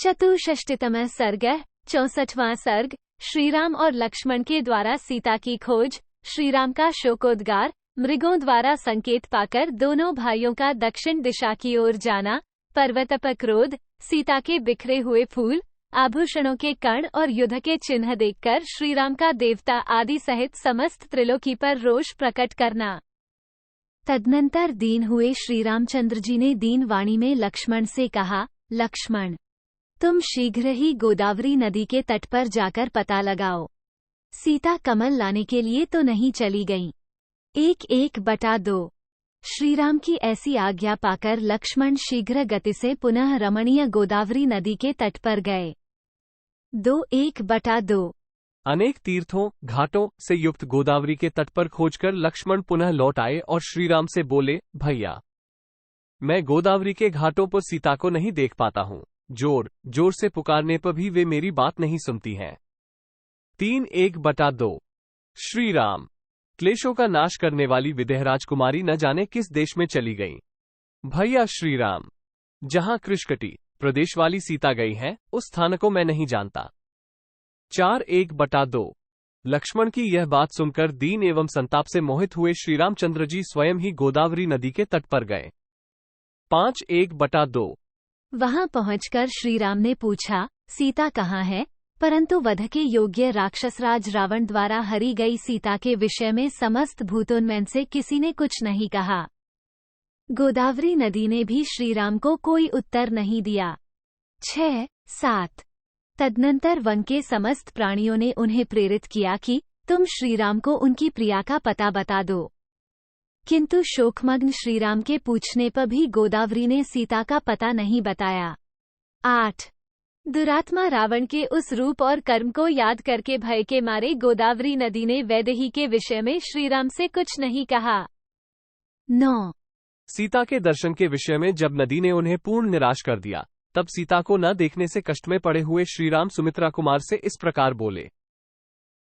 चतुष्षष्टितमः सर्गः 64वां सर्ग। श्रीराम और लक्ष्मण के द्वारा सीता की खोज, श्रीराम का शोकोद्गार। मृगों द्वारा संकेत पाकर दोनों भाइयों का दक्षिण दिशा की ओर जाना। पर्वत पर क्रोध, सीता के बिखरे हुए फूल, आभूषणों के कण और युद्ध के चिन्ह देखकर श्रीराम का देवता आदि सहित समस्त त्रिलोकी पर रोष प्रकट करना। तदनंतर दीन हुए श्री रामचंद्र जी ने दीन वाणी में लक्ष्मण से कहा, लक्ष्मण, तुम शीघ्र ही गोदावरी नदी के तट पर जाकर पता लगाओ। सीता कमल लाने के लिए तो नहीं चली गईं। 1:2। श्रीराम की ऐसी आज्ञा पाकर लक्ष्मण शीघ्र गति से पुनः रमणीय गोदावरी नदी के तट पर गए। 2:1/2। अनेक तीर्थों घाटों से युक्त गोदावरी के तट पर खोजकर लक्ष्मण पुनः लौट आए और श्रीराम से बोले, भैया, मैं गोदावरी के घाटों पर सीता को नहीं देख पाता हूँ। जोर जोर से पुकारने पर भी वे मेरी बात नहीं सुनती हैं। 3:1/2। श्रीराम, क्लेशों का नाश करने वाली विदेह राजकुमारी न जाने किस देश में चली गई। भैया श्रीराम, जहां कृष्कटी प्रदेश वाली सीता गई है, उस स्थान को मैं नहीं जानता। 4:1/2। लक्ष्मण की यह बात सुनकर दीन एवं संताप से मोहित हुए श्री रामचंद्र जी स्वयं ही गोदावरी नदी के तट पर गए। 5:1/2। वहां पहुंचकर श्रीराम ने पूछा, सीता कहाँ है? परंतु वध के योग्य राक्षसराज रावण द्वारा हरी गई सीता के विषय में समस्त भूतोन्मैन से किसी ने कुछ नहीं कहा। गोदावरी नदी ने भी श्रीराम को कोई उत्तर नहीं दिया। 6:7। तदनंतर वन के समस्त प्राणियों ने उन्हें प्रेरित किया कि तुम श्रीराम को उनकी प्रिया का पता बता दो। किंतु शोकमग्न श्रीराम के पूछने पर भी गोदावरी ने सीता का पता नहीं बताया। 8। दुरात्मा रावण के उस रूप और कर्म को याद करके भय के मारे गोदावरी नदी ने वैदेही के विषय में श्रीराम से कुछ नहीं कहा। 9। सीता के दर्शन के विषय में जब नदी ने उन्हें पूर्ण निराश कर दिया, तब सीता को न देखने से कष्ट में पड़े हुए श्रीराम सुमित्रा कुमार से इस प्रकार बोले।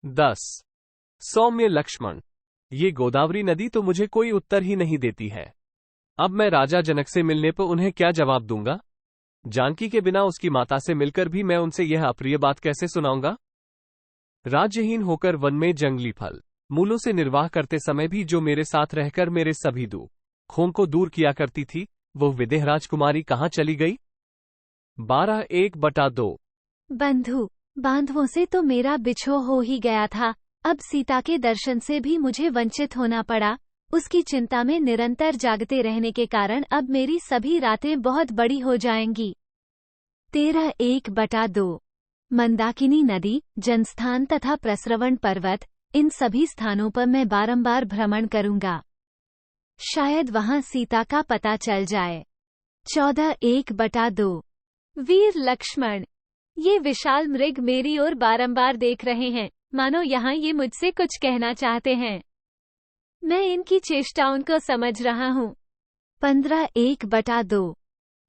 10। सौम्य लक्ष्मण, ये गोदावरी नदी तो मुझे कोई उत्तर ही नहीं देती है। अब मैं राजा जनक से मिलने पर उन्हें क्या जवाब दूंगा? जानकी के बिना उसकी माता से मिलकर भी मैं उनसे यह अप्रिय बात कैसे सुनाऊंगा? राज्यहीन होकर वन में जंगली फल मूलों से निर्वाह करते समय भी जो मेरे साथ रहकर मेरे सभी दुखों को दूर किया करती थी, वो विदेह राजकुमारी कहाँ चली गई? 12:1/2। बंधु बांधवों से तो मेरा बिछो हो ही गया था, अब सीता के दर्शन से भी मुझे वंचित होना पड़ा। उसकी चिंता में निरंतर जागते रहने के कारण अब मेरी सभी रातें बहुत बड़ी हो जाएंगी। 13:1/2। मंदाकिनी नदी, जनस्थान तथा प्रस्रवण पर्वत, इन सभी स्थानों पर मैं बारंबार भ्रमण करूंगा। शायद वहां सीता का पता चल जाए। 14:1/2। वीर लक्ष्मण, ये विशाल मृग मेरी ओर बारंबार देख रहे हैं, मानो यहाँ ये मुझसे कुछ कहना चाहते हैं। मैं इनकी चेष्टाओं को समझ रहा हूँ। 15:1/2।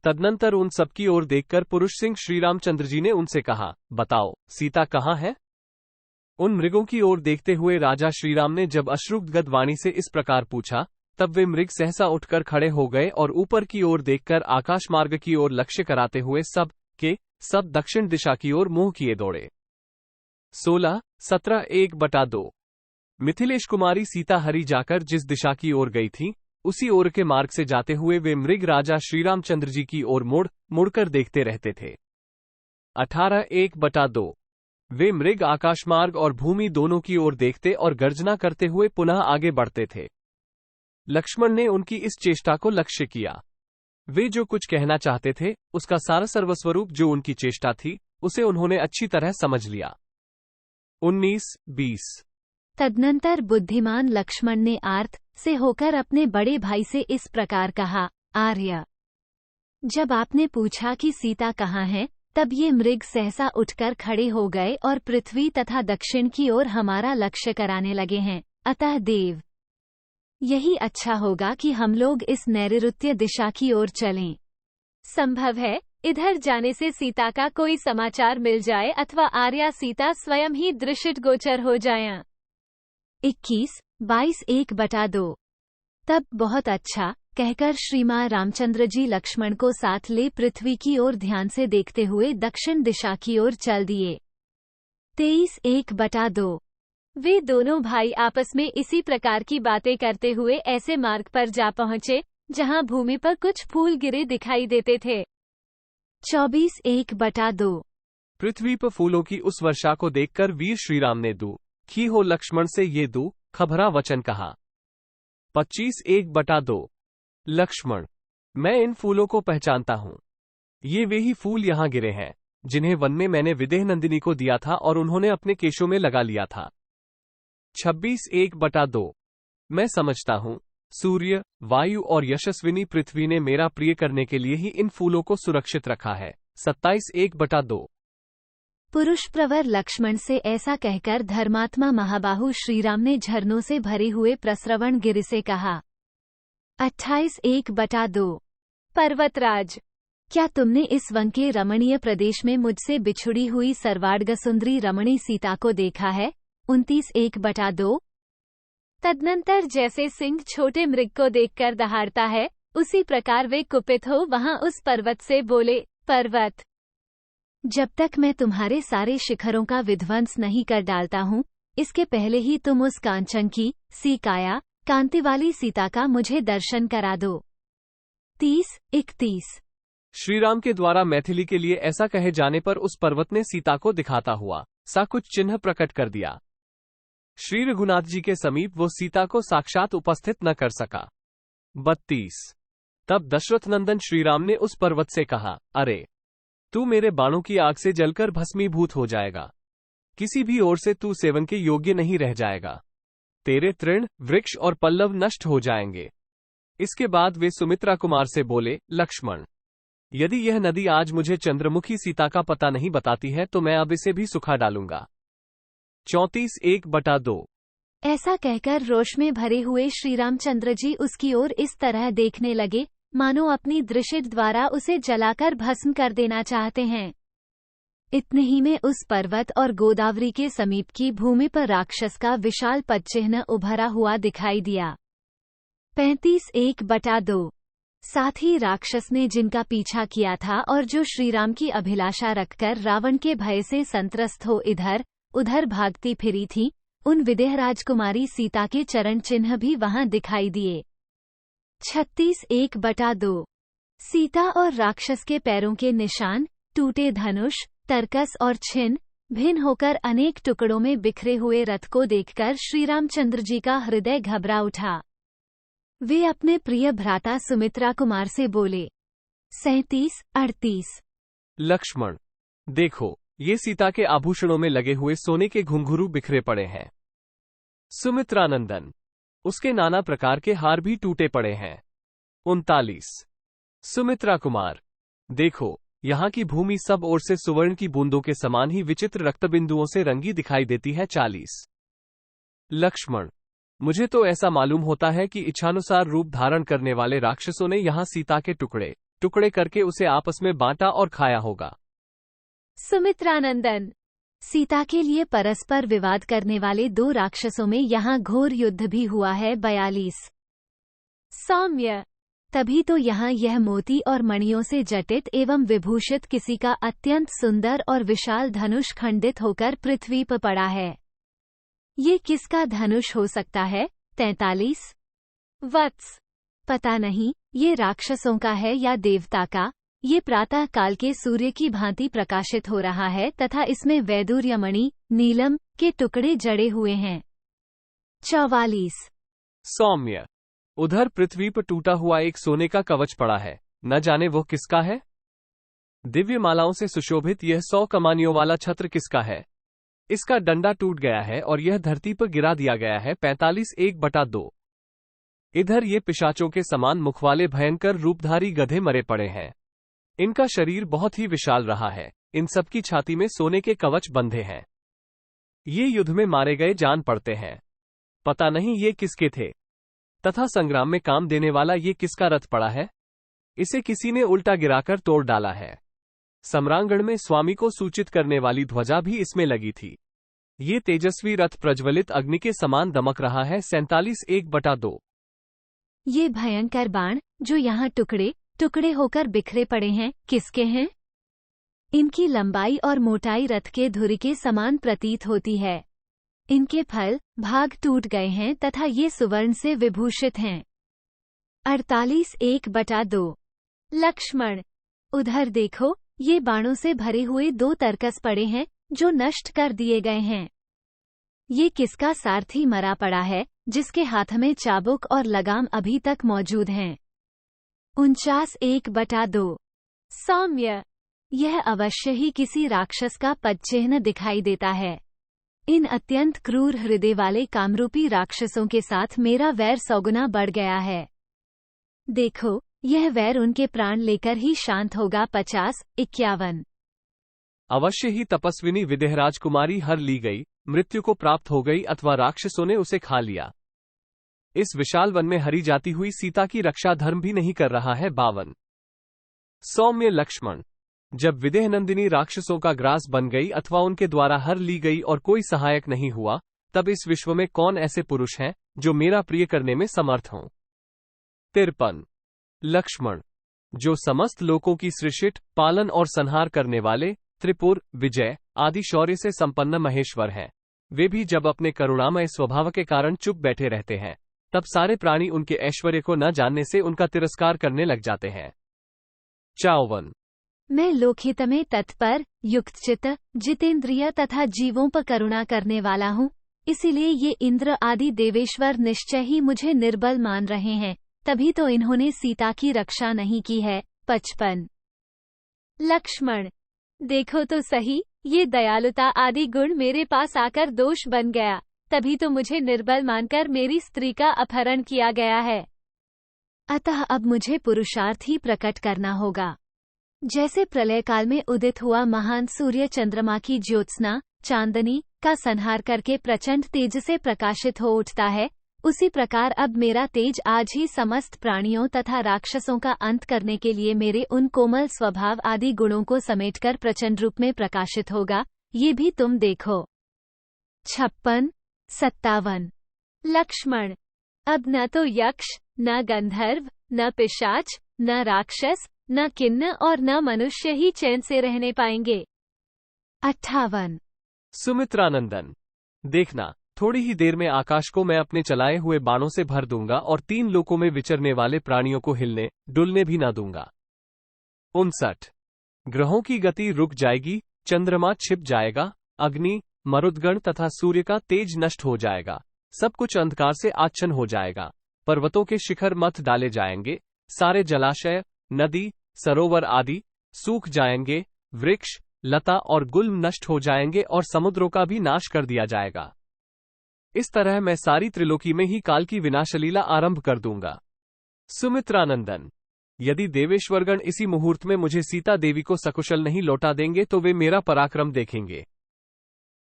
तदनंतर उन सबकी ओर देखकर पुरुष सिंह श्री रामचंद्र जी ने उनसे कहा, बताओ सीता कहाँ है? उन मृगों की ओर देखते हुए राजा श्रीराम ने जब अश्रुगद वाणी से इस प्रकार पूछा, तब वे मृग सहसा उठकर खड़े हो गए और ऊपर की ओर देखकर आकाश मार्ग की ओर लक्ष्य कराते हुए सब के सब दक्षिण दिशा की ओर मुंह किए दौड़े। 16:17:1/2। मिथिलेश कुमारी सीता हरी जाकर जिस दिशा की ओर गई थी, उसी ओर के मार्ग से जाते हुए वे मृग राजा श्रीरामचंद्र जी की ओर मुड़कर देखते रहते थे। 18:1/2। वे मृग आकाश मार्ग और भूमि दोनों की ओर देखते और गर्जना करते हुए पुनः आगे बढ़ते थे। लक्ष्मण ने उनकी इस चेष्टा को लक्ष्य किया। वे जो कुछ कहना चाहते थे, उसका सारा सर्वस्वरूप जो उनकी चेष्टा थी, उसे उन्होंने अच्छी तरह समझ लिया। 19:20। तदनंतर बुद्धिमान लक्ष्मण ने आर्त से होकर अपने बड़े भाई से इस प्रकार कहा, आर्य, जब आपने पूछा कि सीता कहाँ है, तब ये मृग सहसा उठकर खड़े हो गए और पृथ्वी तथा दक्षिण की ओर हमारा लक्ष्य कराने लगे हैं। अतः देव, यही अच्छा होगा कि हम लोग इस नैऋत्य दिशा की ओर चलें। संभव है इधर जाने से सीता का कोई समाचार मिल जाए अथवा आर्या सीता स्वयं ही दृष्टिगोचर हो जाएं। 21:22:1/2। तब बहुत अच्छा, कहकर श्रीमान रामचंद्र जी लक्ष्मण को साथ ले पृथ्वी की ओर ध्यान से देखते हुए दक्षिण दिशा की ओर चल दिए। 23:1/2 वे दोनों भाई आपस में इसी प्रकार की बातें करते हुए ऐसे मार्ग पर जा पहुंचे जहां भूमि पर कुछ फूल गिरे दिखाई देते थे। 24:1/2 पृथ्वी पर फूलों की उस वर्षा को देखकर वीर श्रीराम ने दुखी हो लक्ष्मण से ये दुखभरा वचन कहा। 25:1/2 लक्ष्मण, मैं इन फूलों को पहचानता हूँ। ये वे ही फूल यहाँ गिरे हैं जिन्हें वन में मैंने विदेह नंदिनी को दिया था और उन्होंने अपने केशों में लगा लिया था। 26:1/2 मैं समझता हूँ सूर्य, वायु और यशस्विनी पृथ्वी ने मेरा प्रिय करने के लिए ही इन फूलों को सुरक्षित रखा है। 27:1/2 पुरुष प्रवर लक्ष्मण से ऐसा कहकर धर्मात्मा महाबाहु श्रीराम ने झरनों से भरे हुए प्रस्रवण गिरि से कहा। 28:1/2 पर्वतराज, क्या तुमने इस वन के रमणीय प्रदेश में मुझसे बिछुड़ी हुई सर्वांग सुंदरी रमणी सीता को देखा है? 29:1/2 तदनंतर जैसे सिंह छोटे मृग को देखकर दहाड़ता है, उसी प्रकार वे कुपित हो वहां उस पर्वत से बोले, पर्वत, जब तक मैं तुम्हारे सारे शिखरों का विध्वंस नहीं कर डालता हूँ, इसके पहले ही तुम उस कांचन की सी काया कांति वाली सीता का मुझे दर्शन करा दो। 30:31 श्रीराम के द्वारा मैथिली के लिए ऐसा कहे जाने पर उस पर्वत ने सीता को दिखाता हुआ सा कुछ चिन्ह प्रकट कर दिया। श्री रघुनाथ जी के समीप वो सीता को साक्षात उपस्थित न कर सका। 32 तब दशरथ नंदन श्रीराम ने उस पर्वत से कहा, अरे, तू मेरे बाणों की आग से जलकर भस्मीभूत हो जाएगा। किसी भी ओर से तू सेवन के योग्य नहीं रह जाएगा। तेरे तृण, वृक्ष और पल्लव नष्ट हो जाएंगे। इसके बाद वे सुमित्रा कुमार से बोले, लक्ष्मण, यदि यह नदी आज मुझे चंद्रमुखी सीता का पता नहीं बताती है तो मैं अब इसे भी सुखा डालूंगा। 34:1/2 ऐसा कहकर रोष में भरे हुए श्री रामचंद्र जी उसकी ओर इस तरह देखने लगे मानो अपनी दृष्टि द्वारा उसे जलाकर भस्म कर देना चाहते हैं। इतने ही में उस पर्वत और गोदावरी के समीप की भूमि पर राक्षस का विशाल पदचिह्न उभरा हुआ दिखाई दिया। 35:1/2 साथ ही राक्षस ने जिनका पीछा किया था और जो श्रीराम की अभिलाषा रखकर रावण के भय से संत्रस्त हो इधर उधर भागती फिरी थी, उन विदेह राजकुमारी सीता के चरण चिन्ह भी वहां दिखाई दिए। 36:1/2 सीता और राक्षस के पैरों के निशान, टूटे धनुष, तरकस और छिन्न भिन्न होकर अनेक टुकड़ों में बिखरे हुए रथ को देखकर श्री रामचंद्र जी का हृदय घबरा उठा। वे अपने प्रिय भ्राता सुमित्रा कुमार से बोले। 37:38 लक्ष्मण, देखो, ये सीता के आभूषणों में लगे हुए सोने के घुंघरू बिखरे पड़े हैं। सुमित्रानंदन, उसके नाना प्रकार के हार भी टूटे पड़े हैं। 39 सुमित्रा कुमार, देखो, यहाँ की भूमि सब ओर से सुवर्ण की बूंदों के समान ही विचित्र रक्तबिंदुओं से रंगी दिखाई देती है। 40 लक्ष्मण, मुझे तो ऐसा मालूम होता है कि इच्छानुसार रूप धारण करने वाले राक्षसों ने यहाँ सीता के टुकड़े टुकड़े करके उसे आपस में बांटा और खाया होगा। सुमित्रानंदन, सीता के लिए परस्पर विवाद करने वाले दो राक्षसों में यहाँ घोर युद्ध भी हुआ है। 42 सौम्य, तभी तो यहाँ यह मोती और मणियों से जटित एवं विभूषित किसी का अत्यंत सुंदर और विशाल धनुष खंडित होकर पृथ्वी पर पड़ा है। ये किसका धनुष हो सकता है? 43 वत्स, पता नहीं ये राक्षसों का है या देवता का। ये प्रातः काल के सूर्य की भांति प्रकाशित हो रहा है तथा इसमें वैदूर्यमणि, नीलम के टुकड़े जड़े हुए हैं। 44 सौम्य, उधर पृथ्वी पर टूटा हुआ एक सोने का कवच पड़ा है, न जाने वो किसका है। दिव्य मालाओं से सुशोभित यह 100 कमानियों वाला छत्र किसका है? इसका डंडा टूट गया है और यह धरती पर गिरा दिया गया है। 45:1/2 इधर ये पिशाचों के समान मुख वाले भयंकर रूपधारी गधे मरे पड़े हैं। इनका शरीर बहुत ही विशाल रहा है। इन सब की छाती में सोने के कवच बंधे हैं। ये युद्ध में मारे गए जान पड़ते हैं। पता नहीं ये किसके थे, तथा संग्राम में काम देने वाला ये किसका रथ पड़ा है। इसे किसी ने उल्टा गिराकर तोड़ डाला है। सम्रांगण में स्वामी को सूचित करने वाली ध्वजा भी इसमें लगी थी। ये तेजस्वी रथ प्रज्वलित अग्नि के समान दमक रहा है। 47:1/2 ये भयंकर बाण जो यहाँ टुकड़े टुकड़े होकर बिखरे पड़े हैं, किसके हैं? इनकी लंबाई और मोटाई रथ के धुरी के समान प्रतीत होती है। इनके फल भाग टूट गए हैं तथा ये सुवर्ण से विभूषित हैं। 48:1/2। लक्ष्मण, उधर देखो, ये बाणों से भरे हुए 2 तरकस पड़े हैं जो नष्ट कर दिए गए हैं। ये किसका सारथी मरा पड़ा है जिसके हाथ में चाबुक और लगाम अभी तक मौजूद हैं? 49:1/2। सौम्य, यह अवश्य ही किसी राक्षस का पदचिह्न दिखाई देता है। इन अत्यंत क्रूर हृदय वाले कामरूपी राक्षसों के साथ मेरा वैर सौगुना बढ़ गया है। देखो, यह वैर उनके प्राण लेकर ही शांत होगा। 50:51। अवश्य ही तपस्विनी विदेहराज कुमारी हर ली गई, मृत्यु को प्राप्त हो गई अथवा राक्षसों ने उसे खा लिया। इस विशाल वन में हरी जाती हुई सीता की रक्षा धर्म भी नहीं कर रहा है। 52। सौम्य लक्ष्मण, जब विदेह नंदिनी राक्षसों का ग्रास बन गई अथवा उनके द्वारा हर ली गई और कोई सहायक नहीं हुआ, तब इस विश्व में कौन ऐसे पुरुष हैं जो मेरा प्रिय करने में समर्थ हों? 53। लक्ष्मण, जो समस्त लोकों की सृष्टि, पालन और संहार करने वाले त्रिपुर, विजय आदि शौर्य से संपन्न महेश्वर हैं, वे भी जब अपने करुणामय स्वभाव के कारण चुप बैठे रहते हैं, तब सारे प्राणी उनके ऐश्वर्य को न जानने से उनका तिरस्कार करने लग जाते हैं। 54। मैं लोकहित में तत्पर, युक्तचित्त, जितेंद्रिय तथा जीवों पर करुणा करने वाला हूँ, इसीलिए ये इंद्र आदि देवेश्वर निश्चय ही मुझे निर्बल मान रहे हैं, तभी तो इन्होंने सीता की रक्षा नहीं की है। 55। लक्ष्मण, देखो तो सही, ये दयालुता आदि गुण मेरे पास आकर दोष बन गया, तभी तो मुझे निर्बल मानकर मेरी स्त्री का अपहरण किया गया है। अतः अब मुझे पुरुषार्थ ही प्रकट करना होगा। जैसे प्रलय काल में उदित हुआ महान सूर्य चंद्रमा की ज्योत्सना चांदनी का संहार करके प्रचंड तेज से प्रकाशित हो उठता है, उसी प्रकार अब मेरा तेज आज ही समस्त प्राणियों तथा राक्षसों का अंत करने के लिए मेरे उन कोमल स्वभाव आदि गुणों को समेटकर प्रचंड रूप में प्रकाशित होगा, ये भी तुम देखो। 56:57। लक्ष्मण, अब न तो यक्ष, न गंधर्व, न पिशाच, न राक्षस, न किन्न और न मनुष्य ही चैन से रहने पाएंगे। 58। सुमित्रानंदन, देखना, थोड़ी ही देर में आकाश को मैं अपने चलाए हुए बाणों से भर दूंगा और 3 लोकों में विचरने वाले प्राणियों को हिलने डुलने भी न दूंगा। 59। ग्रहों की गति रुक जाएगी, चंद्रमा छिप जाएगा, अग्नि, मरुद्गण तथा सूर्य का तेज नष्ट हो जाएगा, सब कुछ अंधकार से आच्छन्न हो जाएगा, पर्वतों के शिखर मथ डाले जाएंगे, सारे जलाशय, नदी, सरोवर आदि सूख जाएंगे, वृक्ष, लता और गुल्म नष्ट हो जाएंगे और समुद्रों का भी नाश कर दिया जाएगा। इस तरह मैं सारी त्रिलोकी में ही काल की विनाशलीला आरंभ कर दूंगा। सुमित्रानंदन, यदि देवेश्वरगण इसी मुहूर्त में मुझे सीता देवी को सकुशल नहीं लौटा देंगे तो वे मेरा पराक्रम देखेंगे।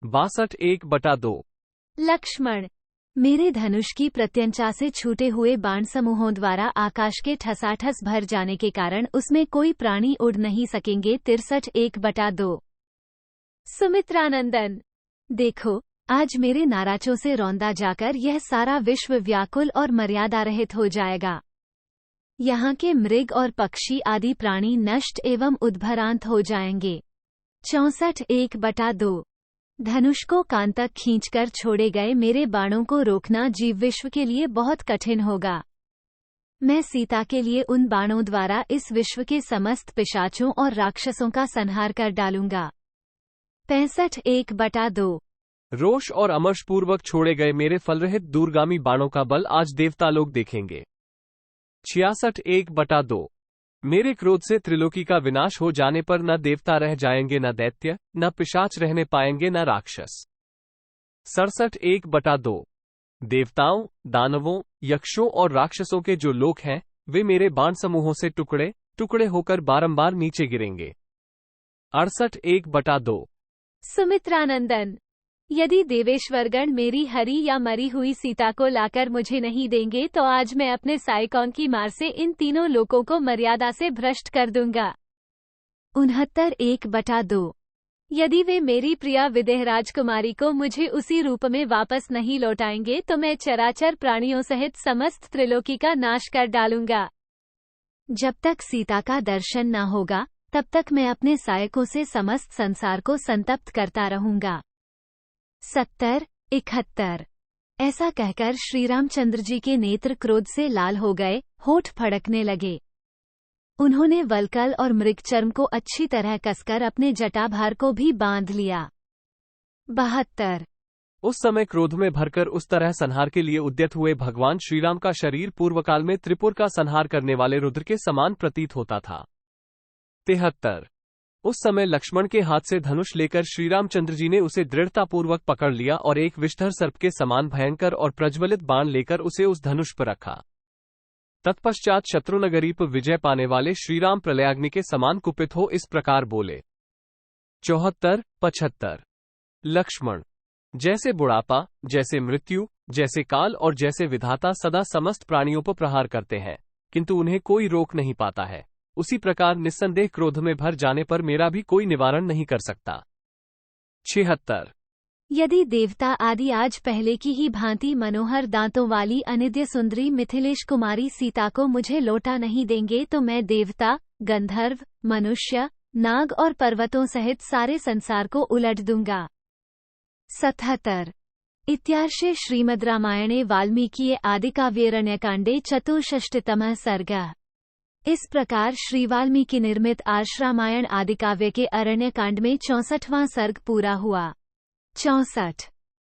62:1/2। लक्ष्मण, मेरे धनुष की प्रत्यंचा से छूटे हुए बाण समूहों द्वारा आकाश के ठसाठस भर जाने के कारण उसमें कोई प्राणी उड़ नहीं सकेंगे। 63:1/2। सुमित्रानंदन, देखो, आज मेरे नाराजों से रौंदा जाकर यह सारा विश्व व्याकुल और मर्यादा रहित हो जाएगा। यहाँ के मृग और पक्षी आदि प्राणी नष्ट एवं उद्भरांत हो जाएंगे। 64:1/2। धनुष को कान तक खींचकर छोड़े गए मेरे बाणों को रोकना जीव विश्व के लिए बहुत कठिन होगा। मैं सीता के लिए उन बाणों द्वारा इस विश्व के समस्त पिशाचों और राक्षसों का संहार कर डालूंगा। 65:1/2। रोष और अमर्षपूर्वक छोड़े गए मेरे फलरहित दूरगामी बाणों का बल आज देवता लोग देखेंगे। 66:1/2। मेरे क्रोध से त्रिलोकी का विनाश हो जाने पर न देवता रह जाएंगे, न दैत्य, न पिशाच रहने पाएंगे, न राक्षस। 67:1/2। देवताओं, दानवों, यक्षों और राक्षसों के जो लोक हैं, वे मेरे बाण समूहों से टुकड़े टुकड़े होकर बारंबार नीचे गिरेंगे। 68:1/2। सुमित्रानंदन, यदि देवेश्वरगण मेरी हरी या मरी हुई सीता को लाकर मुझे नहीं देंगे तो आज मैं अपने साइकॉन की मार से इन तीनों लोकों को मर्यादा से भ्रष्ट कर दूंगा। 69:1/2। यदि वे मेरी प्रिया विदेह राजकुमारी को मुझे उसी रूप में वापस नहीं लौटाएंगे तो मैं चराचर प्राणियों सहित समस्त त्रिलोकी का नाश कर डालूंगा। जब तक सीता का दर्शन न होगा तब तक मैं अपने सहायकों से समस्त संसार को संतप्त करता रहूंगा। 70-71 ऐसा कहकर श्री रामचंद्र जी के नेत्र क्रोध से लाल हो गए, होठ फड़कने लगे। उन्होंने वल्कल और मृगचर्म को अच्छी तरह कसकर अपने जटाभार को भी बांध लिया। 72 उस समय क्रोध में भरकर उस तरह संहार के लिए उद्यत हुए भगवान श्रीराम का शरीर पूर्वकाल में त्रिपुर का संहार करने वाले रुद्र के समान प्रतीत होता था। 73 उस समय लक्ष्मण के हाथ से धनुष लेकर श्रीरामचंद्र जी ने उसे दृढ़तापूर्वक पकड़ लिया और एक विषधर सर्प के समान भयंकर और प्रज्वलित बाण लेकर उसे उस धनुष पर रखा। तत्पश्चात शत्रुनगरी पर विजय पाने वाले श्रीराम प्रलयाग्नि के समान कुपित हो इस प्रकार बोले। 74-75 लक्ष्मण, जैसे बुढ़ापा, जैसे मृत्यु, जैसे काल और जैसे विधाता सदा समस्त प्राणियों पर प्रहार करते हैं किंतु उन्हें कोई रोक नहीं पाता है, उसी प्रकार निस्संदेह क्रोध में भर जाने पर मेरा भी कोई निवारण नहीं कर सकता। 76 यदि देवता आदि आज पहले की ही भांति मनोहर दांतों वाली अनिद्य सुंदरी मिथिलेश कुमारी सीता को मुझे लौटा नहीं देंगे तो मैं देवता, गंधर्व, मनुष्य, नाग और पर्वतों सहित सारे संसार को उलट दूंगा। 77 इत्यार्षे श्रीमद् रामायणे वाल्मीकिये आदिकाव्येरण्यकाण्डे चतुष्षष्टितमः सर्गः। इस प्रकार श्री वाल्मीकि निर्मित आर्ष रामायण आदिकाव्य के अरण्यकांड में 64वां सर्ग पूरा हुआ। 64